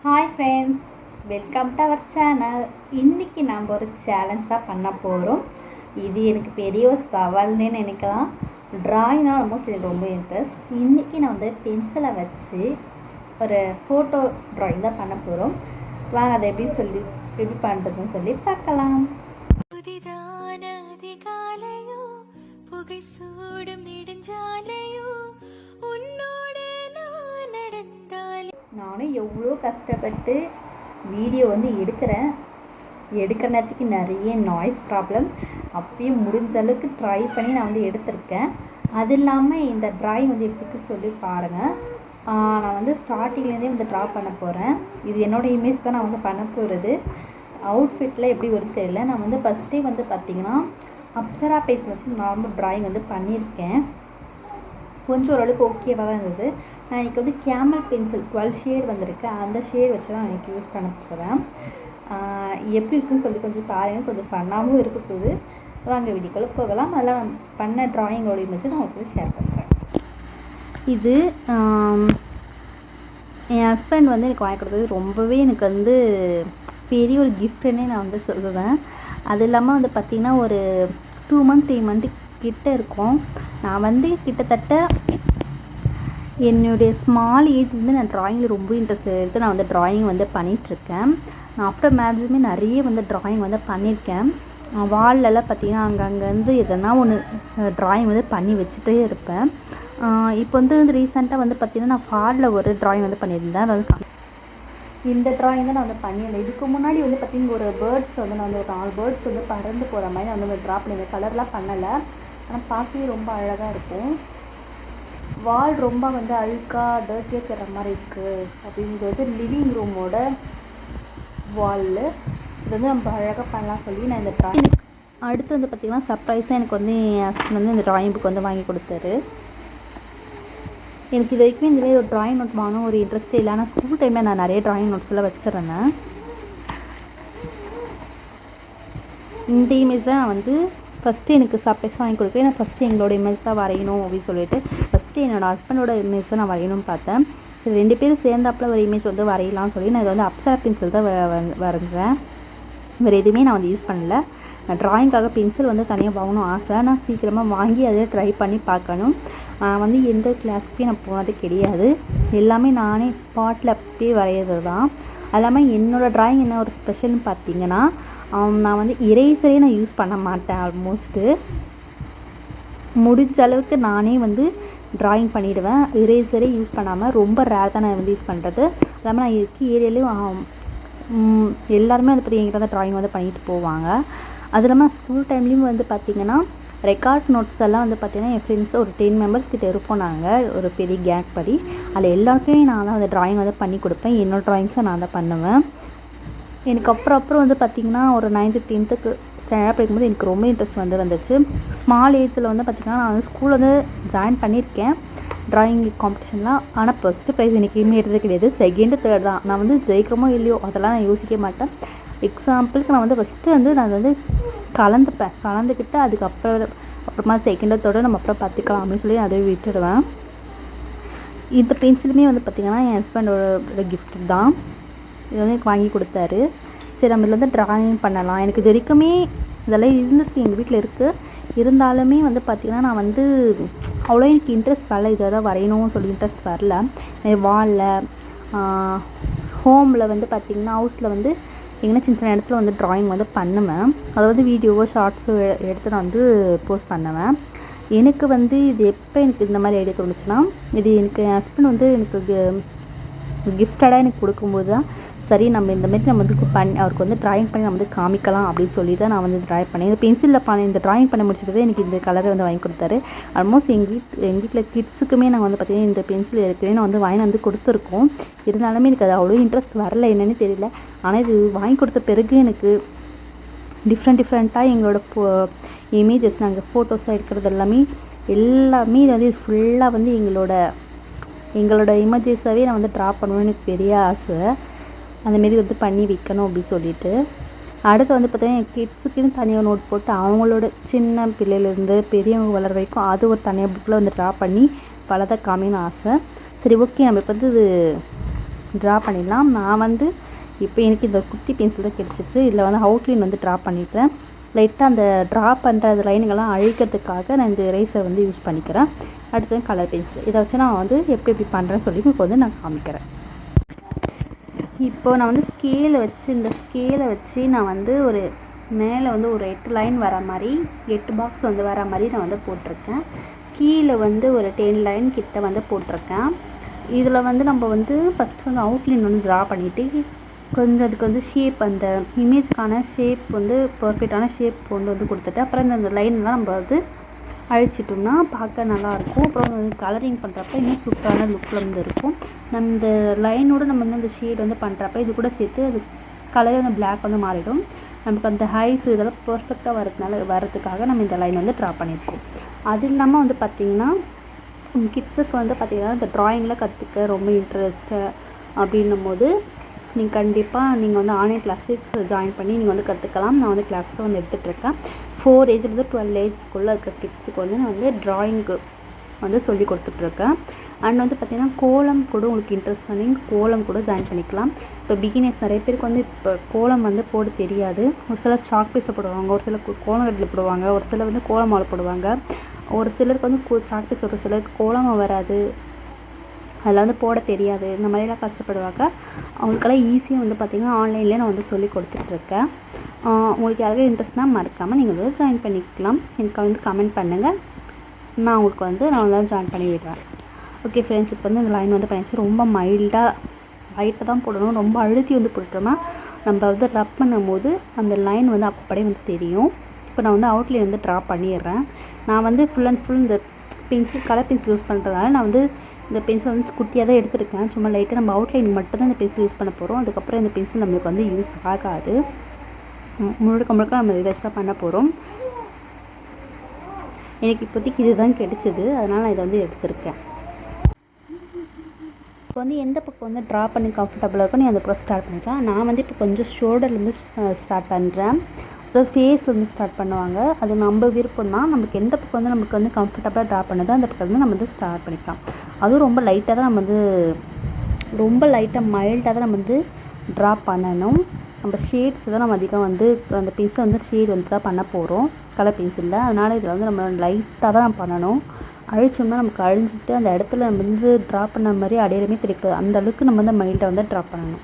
Hi friends, welcome to our channel. இன்றைக்கி நம்ம ஒரு சேலஞ்ச் தான் பண்ண போகிறோம். இது எனக்கு பெரிய ஒரு சவால்னே நினைக்கலாம். ட்ராயிங்னால் ஆல்மோஸ்ட் எனக்கு ரொம்ப இன்ட்ரெஸ்ட். இன்றைக்கி நான் வந்து பென்சிலை வச்சு ஒரு ஃபோட்டோ ட்ராயிங் தான் பண்ண போகிறோம். வாங்க அதை எப்படி பண்ணுறதுன்னு சொல்லி பார்க்கலாம். புதிதான அதிகாலையோ புகை சூடும் நெடுஞ்சாலையோ உன்னோட நான் நடந்தாலே. நானும் எவ்வளோ கஷ்டப்பட்டு வீடியோ வந்து எடுக்கிற நேரத்துக்கு நிறைய நாய்ஸ் ப்ராப்ளம். அப்பயும் முடிஞ்ச அளவுக்கு ட்ரை பண்ணி நான் வந்து எடுத்திருக்கேன். அது இல்லாமல் இந்த ட்ராயிங் வந்து எப்படின்னு சொல்லி பாருங்கள். நான் வந்து ஸ்டார்டிங்லேருந்தே வந்து ட்ரா பண்ண போகிறேன். இது என்னோடய இமேஜ் தான் நான் வந்து பண்ண போகிறது. அவுட்ஃபிட்டில் எப்படி வரும்னு தெரியல. நான் வந்து ஃபஸ்ட்டே வந்து பார்த்திங்கன்னா அப்சரா பென்சில் வச்சு நார்மல் ட்ராயிங் வந்து பண்ணியிருக்கேன். கொஞ்சம் ஓரளவுக்கு ஓகேவாக தான் இருந்தது. நான் இன்றைக்கி வந்து கேமல் பென்சில் 12 ஷேட் வந்திருக்கு. அந்த ஷேட் வச்சு தான் எனக்கு யூஸ் பண்ண போகிறேன். எப்படி இருக்குன்னு சொல்லி கொஞ்சம் பாருங்கள். கொஞ்சம் ஃபன்னாகவும் இருக்க போகுது. வாங்க வீடியோக்குள்ளே போகலாம். அதெல்லாம் நான் பண்ண ட்ராயிங்கோட இமேஜ் நான் உங்களுக்கு ஷேர் பண்ணுறேன். இது என் ஹஸ்பண்ட் வந்து எனக்கு வாங்கி கொடுத்தது ரொம்பவே எனக்கு வந்து பெரிய ஒரு கிஃப்ட்டுன்னே நான் வந்து சொல்லுவேன். அது இல்லாமல் வந்து பார்த்திங்கன்னா ஒரு 2 மந்த் 3 மந்த்து கிட்ட இருக்கும். நான் வந்து கிட்டத்தட்ட என்னுடைய ஸ்மால் ஏஜ்லேருந்து நான் ட்ராயிங்கில் ரொம்ப இன்ட்ரெஸ்ட் எடுத்து நான் வந்து ட்ராயிங் வந்து பண்ணிகிட்ருக்கேன். நான் ஆஃப்டர் மேரேஜுமே நிறைய வந்து ட்ராயிங் வந்து பண்ணியிருக்கேன். வால்லெல்லாம் பார்த்திங்கன்னா அங்கங்கே வந்து எதனா ஒன்று ட்ராயிங் வந்து பண்ணி வச்சுட்டே இருப்பேன். இப்போ வந்து ரீசெண்டாக வந்து பார்த்திங்கன்னா நான் ஃபாலில் ஒரு ட்ராயிங் வந்து பண்ணியிருந்தேன். அதாவது இந்த ட்ராயிங் தான் நான் வந்து பண்ணியிருந்தேன். இதுக்கு முன்னாடி வந்து பார்த்திங்கன்னா ஒரு பேர்ட்ஸ் வந்து நான் வந்து ஒரு 4 பேர்ட்ஸ் வந்து பறந்து போகிற மாதிரி நான் வந்து ட்ரா பண்ணியிருந்தேன். கலர்லாம் பண்ணலை, ஆனால் பார்க்கவே ரொம்ப அழகாக இருக்கும். வால் ரொம்ப வந்து அழுக்காக டர்ட்டியாக இருக்கிற மாதிரி இருக்குது அப்படிங்கிறது லிவிங் ரூமோட வால். இது வந்து நம்ம அழகாக பண்ணலாம் சொல்லி நான் இந்த ட்ராயிங் அடுத்து வந்து பார்த்திங்கன்னா சர்ப்ரைஸாக எனக்கு வந்து என் ஹஸ்பண்ட் வந்து இந்த ட்ராயிங் புக் வந்து வாங்கி கொடுத்தாரு. எனக்கு இது வரைக்கும் இந்த மாதிரி ஒரு ட்ராயிங் நோட் வாங்கணும் ஒரு இன்ட்ரெஸ்ட்டே இல்லை. ஆனால் ஸ்கூல் டைமில் நான் நிறைய ட்ராயிங் நோட்ஸ் எல்லாம் வச்சுருந்தேன். இந்த இமேஜ் தான் நான் வந்து ஃபஸ்ட்டு எனக்கு சர்ப்ரைஸ் வாங்கி கொடுப்பேன். நான் ஃபஸ்ட்டு எங்களோட இமேஜ் தான் வரையணும் அப்படின்னு சொல்லிட்டு ஃபஸ்ட்டு என்னோடய ஹஸ்பண்டோட இமேஜ் தான் நான் வரையணும்னு பார்த்தேன். சரி 2 பேரும் சேர்ந்தாப்பில் ஒரு இமேஜ் வந்து வரையலாம்னு சொல்லி நான் இதை வந்து அப்சரா பென்சில் தான் வரைஞ்சேன். வேறு எதுவுமே நான் வந்து யூஸ் பண்ணல. நான் ட்ராயிங்காக பென்சில் வந்து தனியாக வாங்கணும் ஆசை. நான் சீக்கிரமாக வாங்கி அதை ட்ரை பண்ணி பார்க்கணும். வந்து எந்த கிளாஸ்க்குமே நான் போனது கிடையாது. எல்லாமே நானே ஸ்பாட்டில் அப்படியே வரைகிறது தான். அது இல்லாமல் என்னோடய ட்ராயிங் என்ன ஒரு ஸ்பெஷல்னு பார்த்தீங்கன்னா நான் வந்து இரேசரே நான் யூஸ் பண்ண மாட்டேன். ஆல்மோஸ்ட்டு முடிஞ்ச அளவுக்கு நானே வந்து ட்ராயிங் பண்ணிவிடுவேன். இரேசரே யூஸ் பண்ணாமல் ரொம்ப ரேர் தான் நான் வந்து யூஸ் பண்ணுறது. அது இல்லாமல் நான் இருக்க ஏரியாலேயும் எல்லாருமே அதை பற்றி என்கிட்ட தான் ட்ராயிங் வந்து பண்ணிட்டு போவாங்க. அது இல்லாமல் ஸ்கூல் டைம்லேயும் வந்து பார்த்திங்கன்னா ரெக்கார்ட் நோட்ஸ் எல்லாம் வந்து பார்த்திங்கன்னா என் ஃப்ரெண்ட்ஸ் ஒரு 10 மெம்பர்ஸ் கிட்ட இருப்போம். நாங்கள் ஒரு பெரிய கேங் படி அதில் எல்லாருக்குமே நான் தான் அந்த ட்ராயிங் வந்து பண்ணி கொடுப்பேன். என்னோடய ட்ராயிங்ஸை நான் தான் பண்ணுவேன். எனக்கு அப்புறம் வந்து பார்த்திங்கன்னா ஒரு 9th 10th ஸ்டாண்டர்ட் படிக்கும்போது எனக்கு ரொம்ப இன்ட்ரெஸ்ட் வந்து வந்துச்சு. ஸ்மால் ஏஜில் வந்து பார்த்திங்கன்னா நான் வந்து ஸ்கூல் வந்து ஜாயின் பண்ணியிருக்கேன் ட்ராயிங் காம்படிஷன்லாம். ஆனால் ஃபஸ்ட்டு ப்ரைஸ் எனக்குமே எடுத்தது கிடையாது. 2nd 3rd தான். நான் வந்து ஜெயிக்கிறோமோ இல்லையோ அதெல்லாம் நான் யோசிக்க மாட்டேன். எக்ஸாம்பிளுக்கு நான் வந்து ஃபஸ்ட்டு வந்து நான் வந்து கலந்துக்கிட்டு அப்புறமா 2nd 3rd நம்ம அப்புறம் பார்த்துக்கலாம் அப்படின்னு சொல்லி அதை விட்டுடுவேன். இந்த பென்சிலுமே வந்து பார்த்திங்கன்னா என் ஹஸ்பண்டோட கிஃப்ட் தான். இது வந்து எனக்கு வாங்கி கொடுத்தாரு. சரி நம்ம இதில் வந்து ட்ராயிங் பண்ணலாம். எனக்கு இது வரைக்குமே இதெல்லாம் இருந்துட்டு எங்கள் வீட்டில் இருக்குது. இருந்தாலுமே வந்து பார்த்திங்கன்னா நான் வந்து அவ்வளோ எனக்கு இன்ட்ரெஸ்ட் வரல. இதை தான் வரையணும்னு சொல்லி இன்ட்ரெஸ்ட் வரல. வாலில் ஹோமில் வந்து பார்த்திங்கன்னா ஹவுஸில் வந்து எங்கன்னா சின்ன இடத்துல வந்து ட்ராயிங் வந்து பண்ணுவேன். அதாவது வீடியோவோ ஷார்ட்ஸோ எடுத்து நான் வந்து போஸ்ட் பண்ணுவேன். எனக்கு வந்து இது எப்போ எனக்கு இந்த மாதிரி ஐடியா தோணுச்சுன்னா இது எனக்கு என் ஹஸ்பண்ட் வந்து எனக்கு கிஃப்டடாக எனக்கு கொடுக்கும்போது தான் சரி நம்ம இந்தமாரி நம்ம வந்து அவருக்கு வந்து ட்ராயிங் பண்ணி நம்ம வந்து காமிக்கலாம் அப்படின்னு சொல்லி தான் நான் வந்து ட்ராயிங் பண்ணேன். இந்த பென்சிலில் இந்த ட்ராயிங் பண்ண முடிச்சது எனக்கு இந்த கலரை வந்து வாங்கி கொடுத்தாரு. ஆல்மோஸ்ட் எங்கள் வீட்டில் கிட்ஸுக்குமே நாங்கள் வந்து பார்த்திங்கன்னா இந்த பென்சில் ஏற்கனவே நான் வந்து வாங்கி வந்து கொடுத்துருக்கோம். இருந்தாலுமே எனக்கு அது அவ்வளோ இன்ட்ரெஸ்ட் வரல, என்னென்னு தெரியல. ஆனால் இது வாங்கி கொடுத்த பிறகு எனக்கு டிஃப்ரெண்ட்டாக எங்களோட இமேஜஸ் நாங்கள் ஃபோட்டோஸாக இருக்கிறது எல்லாமே இது வந்து ஃபுல்லாக வந்து எங்களோட இமேஜஸாகவே நான் வந்து ட்ரா பண்ணணும்னு எனக்கு பெரிய ஆசை. அந்தமாரி வந்து பண்ணி வைக்கணும் அப்படின்னு சொல்லிட்டு அடுத்து வந்து பார்த்திங்கன்னா என் கிட்ஸுக்குன்னு தனியாக நோட் போட்டு அவங்களோட சின்ன பிள்ளையிலேருந்து பெரியவங்க வளர வரைக்கும் அது ஒரு தனியாக புக்கில் வந்து ட்ரா பண்ணி பலதை காமின்னு ஆசை. சரி ஓகே நம்ம இப்போ வந்து இது ட்ரா பண்ணிடலாம். நான் வந்து இப்போ எனக்கு இந்த குட்டி பென்சில் தான் கிடச்சிச்சு. இதில் வந்து அவுட்லைன் வந்து ட்ரா பண்ணிட்டேன். லைட்டாக அந்த ட்ரா பண்ணுற அந்த லைனுங்கெல்லாம் அழிக்கிறதுக்காக நான் இந்த எரேசர் வந்து யூஸ் பண்ணிக்கிறேன். அடுத்தது கலர் பென்சில். இதை வச்சு நான் வந்து எப்படி பண்ணுறேன்னு சொல்லி இப்போ வந்து நான் காமிக்கிறேன். இப்போது நான் வந்து இந்த ஸ்கேலை வச்சு நான் வந்து ஒரு மேலே வந்து ஒரு 8 லைன் வர மாதிரி 8 பாக்ஸ் வந்து வர மாதிரி நான் வந்து போட்டிருக்கேன். கீழே வந்து ஒரு 10 லைன் கிட்ட வந்து போட்டிருக்கேன். இதில் வந்து நம்ம வந்து ஃபஸ்ட்டு வந்து அவுட்லைன் வந்து ட்ரா பண்ணிவிட்டு கொஞ்சம் அதுக்கு வந்து ஷேப் அந்த இமேஜ்க்கான ஷேப் வந்து பர்ஃபெக்டான ஷேப் கொண்டு வந்து கொடுத்துட்டு அப்புறம் இந்த லைன்லாம் நம்ம வந்து அழிச்சிட்டோம்னா பார்க்க நல்லாயிருக்கும். அப்புறம் வந்து கலரிங் பண்ணுறப்ப இன்னும் சூப்பரான லுக்கில் வந்து இருக்கும். நம்ம இந்த லைனோடு நம்ம வந்து அந்த ஷேட் வந்து பண்ணுறப்ப இது கூட சேர்த்து அது கலர் வந்து பிளாக் வந்து மாறிடும். நமக்கு அந்த ஹைஸ் இதெல்லாம் பர்ஃபெக்டாக வரதுக்காக நம்ம இந்த லைன் வந்து ட்ரா பண்ணியிருக்கோம். அது இல்லாமல் வந்து பார்த்திங்கன்னா கிட்ஸுக்கு வந்து பார்த்திங்கன்னா இந்த ட்ராயிங்கில் கற்றுக்க ரொம்ப இன்ட்ரெஸ்ட்டு அப்படின்னும் போது நீங்கள் வந்து ஆன்லைன் கிளாஸுக்கு ஜாயின் பண்ணி நீங்கள் வந்து கற்றுக்கலாம். நான் வந்து கிளாஸில் வந்து எடுத்துகிட்ருக்கேன். 4 ஏஜ்லேருந்து 12 ஏஜ்க்குள்ளே இருக்க கிட்ஸுக்கு வந்து நான் வந்து ட்ராயிங்கு வந்து சொல்லி கொடுத்துட்ருக்கேன். அண்ட் வந்து பார்த்திங்கன்னா கோலம் கூட உங்களுக்கு இன்ட்ரெஸ்ட் பண்ணி கோலம் கூட ஜாயின் பண்ணிக்கலாம். இப்போ பிகினர்ஸ் நிறைய பேருக்கு வந்து இப்போ கோலம் வந்து போட தெரியாது. ஒரு சிலர் சாக் பீஸில் போடுவாங்க, ஒரு சிலர் கோலக்கட்டில் போடுவாங்க, ஒரு சிலர் வந்து கோலமாவில் போடுவாங்க, ஒரு சிலருக்கு வந்து சாக் பீஸ், ஒரு சிலருக்கு கோலமாக வராது, அதில் வந்து போட தெரியாது. இந்த மாதிரிலாம் கஷ்டப்படுவாங்க. அவங்களுக்கெல்லாம் ஈஸியாக வந்து பார்த்திங்கன்னா ஆன்லைன்லேயே நான் வந்து சொல்லி கொடுத்துட்ருக்கேன். உங்களுக்கு யாருக்கும் இன்ட்ரெஸ்ட்னால் மறக்காமல் நீங்கள் வந்து ஜாயின் பண்ணிக்கலாம். எனக்கு வந்து கமெண்ட் பண்ணுங்கள். நான் உங்களுக்கு வந்து ஜாயின் பண்ணி விடுறேன். ஓகே ஃப்ரெண்ட்ஸ், இப்போ வந்து இந்த லைன் வந்து பண்ணிச்சு. ரொம்ப லைட்டாக தான் போடணும். ரொம்ப அழுத்தி வந்து போட்டோம்னா நம்ம வந்து ரப் பண்ணும் போது அந்த லைன் வந்து அப்படியே வந்து தெரியும். இப்போ நான் வந்து அவுட்லைன் வந்து ட்ரா பண்ணிடுறேன். நான் வந்து ஃபுல் அண்ட் ஃபுல் இந்த கலர் பென்சில் யூஸ் பண்ணுறதுனால நான் வந்து இந்த பென்சில் வந்து குட்டியாக தான் எடுத்துருக்கேன். சும்மா லைட்டாக நம்ம அவுட்லைன் மட்டும்தான் இந்த பென்சில் யூஸ் பண்ண போகிறோம். அதுக்கப்புறம் இந்த பென்சில் நம்மளுக்கு வந்து யூஸ் ஆகாது. முழுக்க நம்ம இதை வச்சு தான் பண்ண போகிறோம். எனக்கு இப்போதைக்கு இதுதான் கிடைச்சிது, அதனால் நான் இதை வந்து எடுத்திருக்கேன். இப்போ வந்து எந்த பக்கம் வந்து ட்ரா பண்ணி கம்ஃபர்டபுளாக இருக்கும் நீ அந்த பக்கம் ஸ்டார்ட் பண்ணிக்கலாம். நான் வந்து இப்போ கொஞ்சம் ஷோல்டர்லேருந்து ஸ்டார்ட் பண்ணுறேன். அதாவது ஃபேஸ் வந்து ஸ்டார்ட் பண்ணுவாங்க. அது நம்ம விருப்பம் தான். நமக்கு எந்த பக்கம் வந்து நமக்கு வந்து கம்ஃபர்டபுளாக ட்ரா பண்ணுதோ அந்த பக்கம் வந்து நம்ம வந்து ஸ்டார்ட் பண்ணிக்கலாம். அதுவும் ரொம்ப லைட்டாக தான் நம்ம வந்து மைல்டாக தான் நம்ம வந்து ட்ரா பண்ணணும். நம்ம ஷேட்ஸ் தான் நம்ம அதிகம் வந்து அந்த பென்சில் வந்து ஷேட் வந்து தான் பண்ண போகிறோம் கலர் பென்சிலில். அதனால் இதில் வந்து நம்ம லைட்டாக தான் பண்ணணும். அழிச்சோம்னா நமக்கு அழிஞ்சிட்டு அந்த இடத்துல நம்ம வந்து ட்ரா பண்ண மாதிரி அடையிறமே கிடைக்காது. அந்த அளவுக்கு நம்ம வந்து மைல்டாக வந்து ட்ரா பண்ணணும்.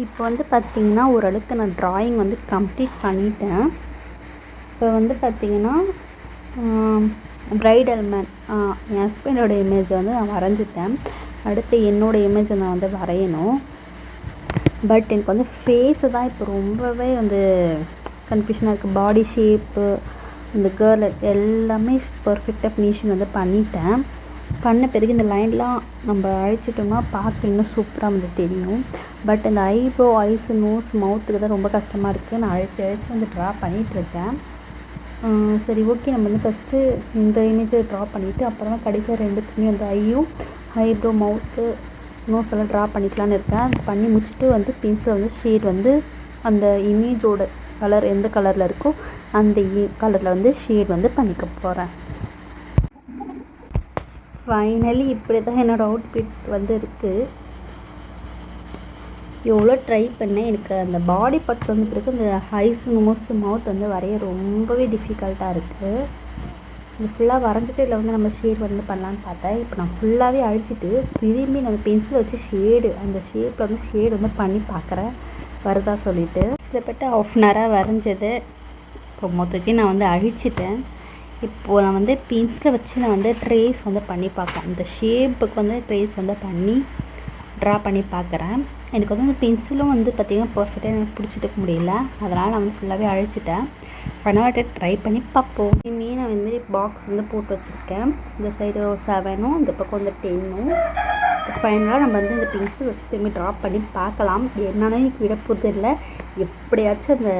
இப்போ வந்து பார்த்திங்கன்னா ஓரளவுக்கு நான் ட்ராயிங் வந்து கம்ப்ளீட் பண்ணிட்டேன். இப்போ வந்து பார்த்திங்கன்னா ப்ரைடல் மேன் என் ஹஸ்பண்டோட இமேஜை வந்து நான் வரைஞ்சிட்டேன். அடுத்து என்னோடய இமேஜை நான் வந்து வரையணும். பட் எனக்கு வந்து ஃபேஸு தான் இப்போ ரொம்பவே வந்து கன்ஃபியூஷனாக இருக்குது. பாடி ஷேப்பு, இந்த கேர்ள் எல்லாமே பர்ஃபெக்டாக ஃபினிஷிங் வந்து பண்ணிட்டேன். பண்ண பிறகு இந்த லைன்லாம் நம்ம அழிச்சிட்டோம்னா பார்க்க இன்னும் சூப்பராக வந்து தெரியும். பட் இந்த ஐப்ரோ, ஐஸு, நோஸ், மவுத்துக்கு தான் ரொம்ப கஷ்டமாக இருக்குது. நான் அழிச்சு வந்து ட்ரா பண்ணிகிட்ருக்கேன். சரி, ஓகே. நம்ம வந்து ஃபஸ்ட்டு இந்த இமேஜை ட்ரா பண்ணிவிட்டு அப்புறமா கடைசியாக 2த்துக்குமே வந்து ஐயும், ஐப்ரோ, மவுத்து, நோஸ் எல்லாம் ட்ரா பண்ணிக்கலான்னு இருக்கேன். அது பண்ணி முடிச்சுட்டு வந்து பென்சில் வந்து ஷேட் வந்து அந்த இமேஜோட கலர் எந்த கலரில் இருக்கோ அந்த கலரில் வந்து ஷேட் வந்து பண்ணிக்க போகிறேன். ஃபைனலி இப்படி தான் என்னோடய அவுட்ஃபிட் வந்து இருக்குது. எவ்வளோ ட்ரை பண்ணேன். எனக்கு அந்த பாடி பார்ட்ஸ் வந்து பிறகு இந்த ஐஸ், நோஸ், மவுத் வந்து வரைய ரொம்பவே டிஃபிகல்ட்டாக இருக்குது. இது ஃபுல்லாக வரைஞ்சிட்டு இதில் வந்து நம்ம ஷேட் வந்து பண்ணலான்னு பார்த்தேன். இப்போ நான் ஃபுல்லாகவே அழிச்சிட்டு திரும்பி நம்ம பென்சில் வச்சு அந்த ஷேப்பில் வந்து ஷேட் வந்து பண்ணி பார்க்குறேன் வருதா சொல்லிவிட்டு. கஷ்டப்பட்டு ½ அன் ஹவராக வரைஞ்சது இப்போ மொத்தத்தையும் நான் வந்து அழிச்சிட்டேன். இப்போது நான் வந்து பென்சிலை வச்சு நான் வந்து ட்ரேஸ் வந்து பண்ணி பார்ப்பேன். இந்த ஷேப்புக்கு வந்து ட்ரேஸ் வந்து பண்ணி ட்ரா பண்ணி பார்க்குறேன். எனக்கு வந்து அந்த பென்சிலும் வந்து பார்த்திங்கன்னா பர்ஃபெக்டாக எனக்கு பிடிச்சிட்டுக்க முடியல. அதனால் நான் வந்து ஃபுல்லாகவே அழிச்சிட்டேன். ஃபைனலாக ட்ரை பண்ணி பார்ப்போம். இனிமேல் நான் வந்து பாக்ஸ் வந்து போட்டு வச்சுருக்கேன். இந்த சைடு 7ம் இந்த பக்கம் வந்து 10ம். ஃபைனலாக நம்ம வந்து இந்த பென்சில் வச்சு திரும்பி ட்ரா பண்ணி பார்க்கலாம். என்னன்னா எனக்கு விட போகிறது இல்லை. எப்படியாச்சும் அந்த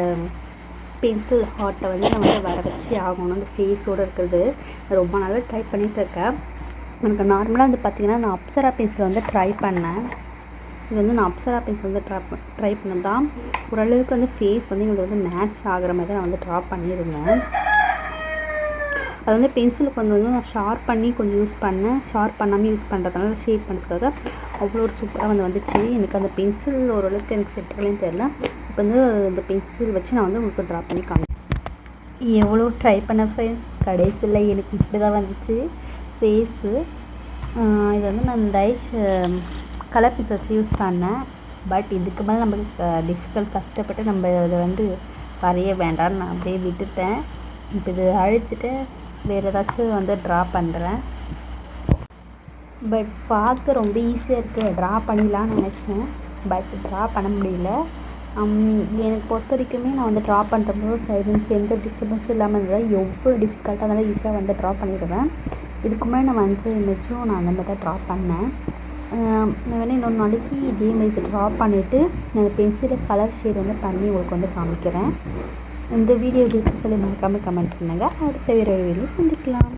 பென்சில் ஹார்ட்டை வந்து நான் வந்து வர வச்சு ஆகணும். அந்த ஃபேஸோடு இருக்கிறது ரொம்ப நாளாக ட்ரை பண்ணிகிட்ருக்கேன். எனக்கு நார்மலாக வந்து பார்த்திங்கன்னா நான் அப்சரா பென்சில் வந்து ட்ரை பண்ணேன். இது வந்து நான் அப்சரா பென்சில் வந்து ட்ரை பண்ணது தான். ஓரளவுக்கு வந்து ஃபேஸ் வந்து எங்களுக்கு வந்து மேட்ச் ஆகிற மாதிரி நான் வந்து ட்ரா பண்ணியிருந்தேன். அது வந்து பென்சிலுக்கு வந்து நான் ஷார்ப் பண்ணி கொஞ்சம் யூஸ் பண்ணேன். ஷார்ப் பண்ணாமல் யூஸ் பண்ணுறதுனால ஷேட் பண்ணுறதுக்காக அவ்வளோ ஒரு சூப்பராக வந்துச்சு. எனக்கு அந்த பென்சில் ஓரளவுக்கு எனக்கு செட் ஆகலைன்னு தெரில. இப்போ வந்து இந்த பென்சில் வச்சு நான் வந்து உங்களுக்கு ட்ரா பண்ணி காமிக்கிறேன். எவ்வளோ ட்ரை பண்ண ஃப்ரெண்ட்ஸ், கடைசியில் எனக்கு இப்படி தான் வந்துச்சு ஃபேஸு. இது வந்து நான் டைஷ் கலர் பீஸ் வச்சு யூஸ் பண்ணேன். பட் இதுக்கு மேலே நமக்கு கஷ்டப்பட்டு நம்ம இதை வந்து வரைய வேண்டாம்னு நான் அப்படியே விட்டுட்டேன். இப்போ இது அழிச்சிட்டு வேறு ஏதாச்சும் வந்து ட்ரா பண்ணுறேன். பட் பார்க்க ரொம்ப ஈஸியாக இருக்குது, ட்ரா பண்ணிடலான்னு நினச்சேன். பட் ட்ரா பண்ண முடியல. எனக்கு பொறுத்த வரைக்குமே நான் வந்து ட்ரா பண்ணுறப்போ சைலன்ஸ் எந்த டிஸ்டர்பன்ஸும் இல்லாமல் இருந்தால் எவ்வளோ டிஃபிகல்ட்டாக இருந்தாலும் ஈஸியாக வந்து ட்ரா பண்ணிடுவேன். இதுக்கு முன்னாடி நான் 5 இமேஜும் நான் அந்த மாதிரி தான் ட்ரா பண்ணேன். நான் வேணால் இன்னொரு நாளைக்கு இதே மாதிரி ட்ரா பண்ணிவிட்டு நான் பென்சிலில் கலர் ஷேட் வந்து பண்ணி உங்களுக்கு வந்து காமிக்கிறேன். இந்த வீடியோ எப்படி சொல்லி மறக்காமல் கமெண்ட் பண்ணுங்கள். அடுத்த வேறு வீடியோ சந்திக்கலாம்.